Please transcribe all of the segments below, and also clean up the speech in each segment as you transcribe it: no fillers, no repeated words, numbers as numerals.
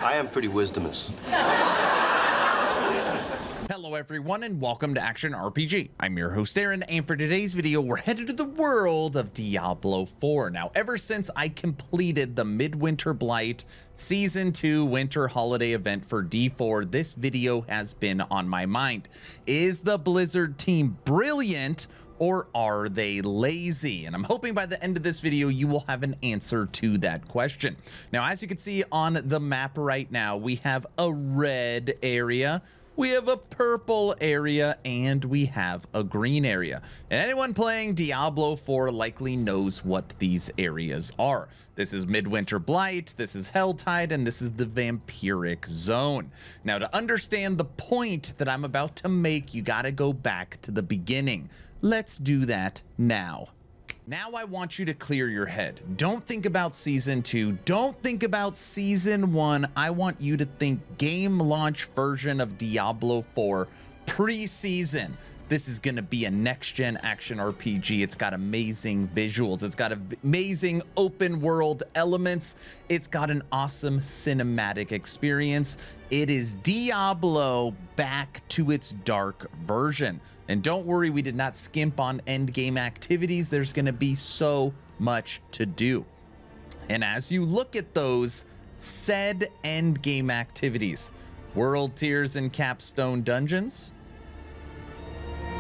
I am pretty wisdomous. Hello everyone and welcome to Action RPG. I'm your host Aaron, and for today's video we're headed to the world of Diablo 4. Now ever since I completed the Midwinter Blight Season 2 Winter Holiday event for D4, this video has been on my mind. Is the Blizzard team brilliant or are they lazy? And I'm hoping by the end of this video you will have an answer to that question. Now as you can see on the map right now, we have a red area, we have a purple area, and we have a green area. And anyone playing Diablo 4 likely knows what these areas are. This is Midwinter Blight, this is Helltide, and this is the Vampiric Zone. Now to understand the point that I'm about to make, you gotta go back to the beginning. Let's do that now. Now I want you to clear your head. Don't think about Season 2. Don't think about Season 1. I want you to think game launch version of Diablo 4 pre-season. This is going to be a next-gen action RPG. It's got amazing visuals. It's got amazing open world elements. It's got an awesome cinematic experience. It is Diablo back to its dark version. And don't worry, we did not skimp on endgame activities. There's going to be so much to do. And as you look at those said endgame activities, world tiers and capstone dungeons,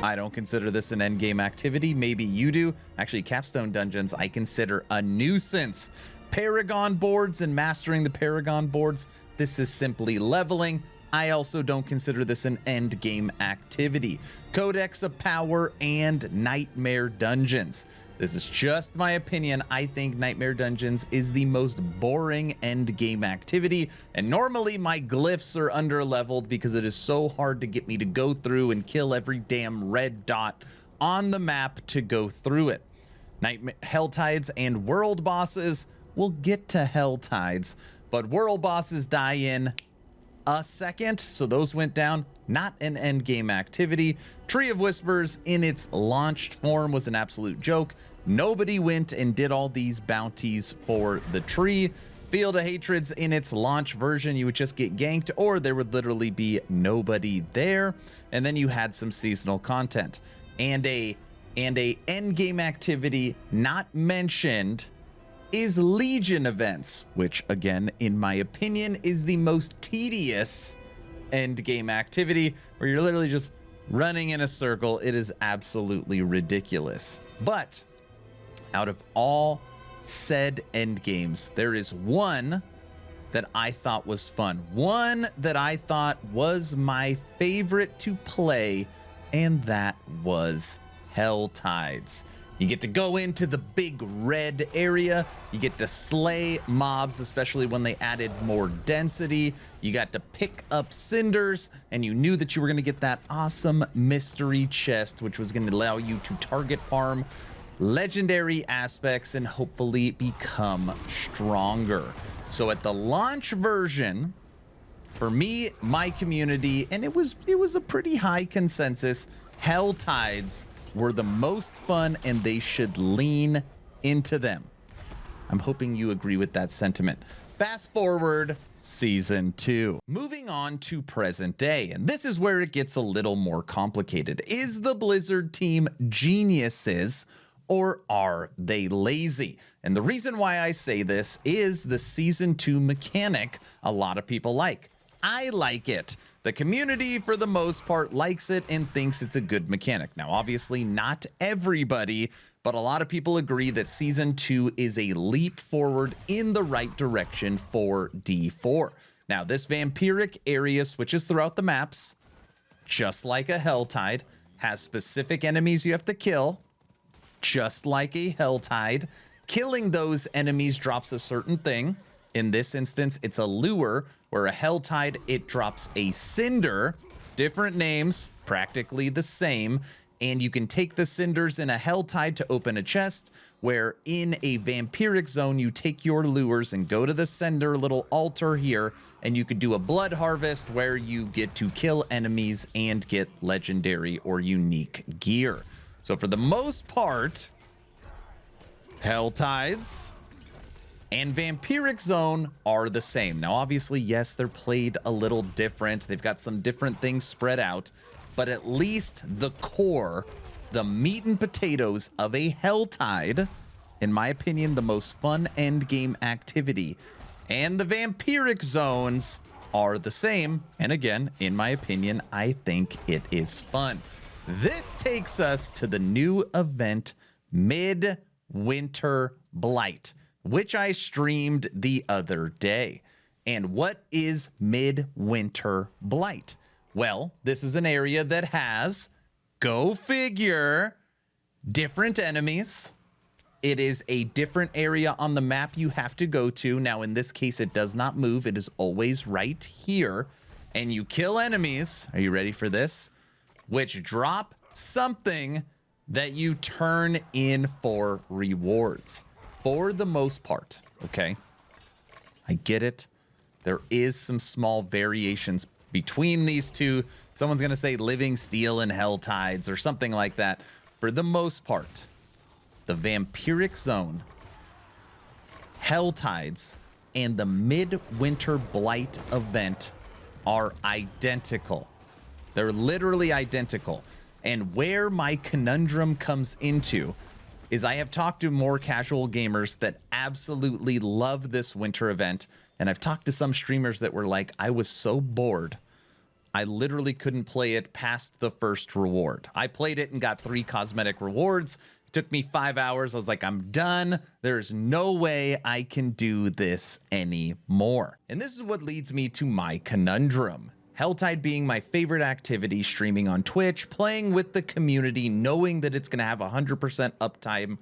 I don't consider this an endgame activity. Maybe you do. Actually, capstone dungeons I consider a nuisance. Paragon boards and mastering the Paragon boards, this is simply leveling. I also don't consider this an end game activity. Codex of Power and Nightmare Dungeons. This is just my opinion. I think Nightmare Dungeons is the most boring end game activity, and normally my glyphs are under leveled because it is so hard to get me to go through and kill every damn red dot on the map to go through it. Helltides and world bosses, we'll get to Helltides, but world bosses die in a second, so those went down. Not an end game activity. Tree of Whispers in its launched form was an absolute joke. Nobody went and did all these bounties for the tree. Field of Hatreds in its launch version, you would just get ganked, or there would literally be nobody there. And then you had some seasonal content and a end game activity not mentioned is Legion events, which again, in my opinion, is the most tedious end game activity, where you're literally just running in a circle. It is absolutely ridiculous. But out of all said end games, there is one that I thought was fun, one that I thought was my favorite to play, and that was Helltides. You get to go into the big red area. You get to slay mobs, especially when they added more density. You got to pick up cinders, and you knew that you were going to get that awesome mystery chest, which was going to allow you to target farm legendary aspects and hopefully become stronger. So at the launch version, for me, my community, and it was a pretty high consensus, Helltides were the most fun, and they should lean into them. I'm hoping you agree with that sentiment. Fast forward, Season 2. Moving on to present day, and this is where it gets a little more complicated. Is the Blizzard team geniuses, or are they lazy? And the reason why I say this is the Season 2 mechanic a lot of people like. I like it. The community, for the most part, likes it and thinks it's a good mechanic. Now, obviously, not everybody, but a lot of people agree that Season 2 is a leap forward in the right direction for D4. Now, this vampiric area switches throughout the maps, just like a Helltide, has specific enemies you have to kill, just like a Helltide. Killing those enemies drops a certain thing. In this instance, it's a lure, where a Helltide, it drops a cinder. Different names, practically the same. And you can take the cinders in a Helltide to open a chest, where in a vampiric zone, you take your lures and go to the cinder little altar here, and you could do a blood harvest where you get to kill enemies and get legendary or unique gear. So for the most part, Helltides and Vampiric Zone are the same. Now, obviously, yes, they're played a little different. They've got some different things spread out, but at least the core, the meat and potatoes of a Helltide, in my opinion, the most fun end game activity, and the Vampiric Zones are the same. And again, in my opinion, I think it is fun. This takes us to the new event, Midwinter Blight, which I streamed the other day. And what is Midwinter Blight? Well, this is an area that has, go figure, different enemies. It is a different area on the map you have to go to. Now, in this case, it does not move. It is always right here. And you kill enemies. Are you ready for this? Which drop something that you turn in for rewards. For the most part, okay? I get it. There is some small variations between these two. Someone's going to say Living Steel and Helltides or something like that. For the most part, the Vampiric Zone, Helltides, and the Midwinter Blight event are identical. They're literally identical. And where my conundrum comes into is I have talked to more casual gamers that absolutely love this winter event. And I've talked to some streamers that were like, I was so bored, I literally couldn't play it past the first reward. I played it and got 3 cosmetic rewards. It took me 5 hours. I was like, I'm done. There's no way I can do this anymore. And this is what leads me to my conundrum. Helltide being my favorite activity, streaming on Twitch, playing with the community, knowing that it's going to have 100% uptime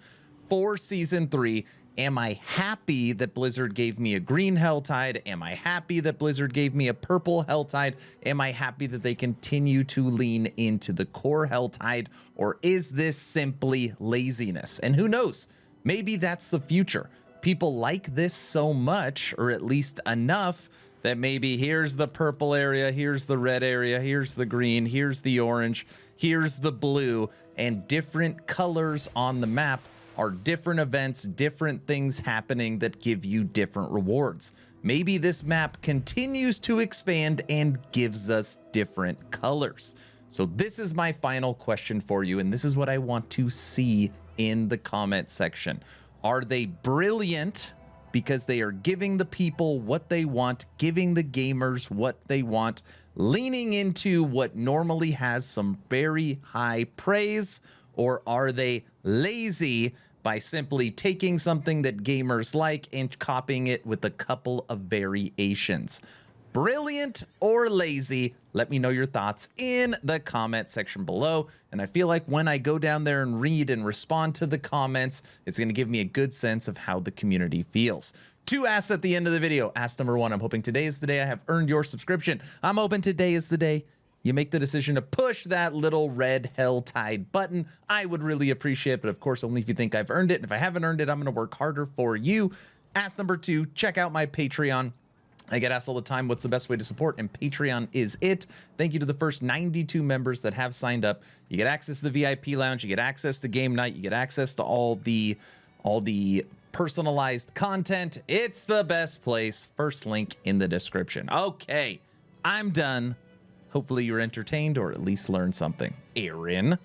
for Season 3. Am I happy that Blizzard gave me a green Helltide? Am I happy that Blizzard gave me a purple Helltide? Am I happy that they continue to lean into the core Helltide? Or is this simply laziness? And who knows? Maybe that's the future. People like this so much, or at least enough, that maybe here's the purple area, here's the red area, here's the green, here's the orange, here's the blue, and different colors on the map are different events, different things happening that give you different rewards. Maybe this map continues to expand and gives us different colors. So this is my final question for you, and this is what I want to see in the comment section. Are they brilliant because they are giving the people what they want, giving the gamers what they want, leaning into what normally has some very high praise? Or are they lazy by simply taking something that gamers like and copying it with a couple of variations? Brilliant or lazy? Let me know your thoughts in the comment section below. And I feel like when I go down there and read and respond to the comments, it's going to give me a good sense of how the community feels. 2 asks at the end of the video. Ask number 1, I'm hoping today is the day I have earned your subscription. I'm hoping today is the day you make the decision to push that little red Helltide button. I would really appreciate it, but of course, only if you think I've earned it. And if I haven't earned it, I'm going to work harder for you. Ask number 2, check out my Patreon. I get asked all the time, what's the best way to support? And Patreon is it. Thank you to the first 92 members that have signed up. You get access to the VIP lounge. You get access to game night. You get access to all the personalized content. It's the best place. First link in the description. Okay, I'm done. Hopefully you're entertained or at least learned something. Aaron,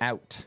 out.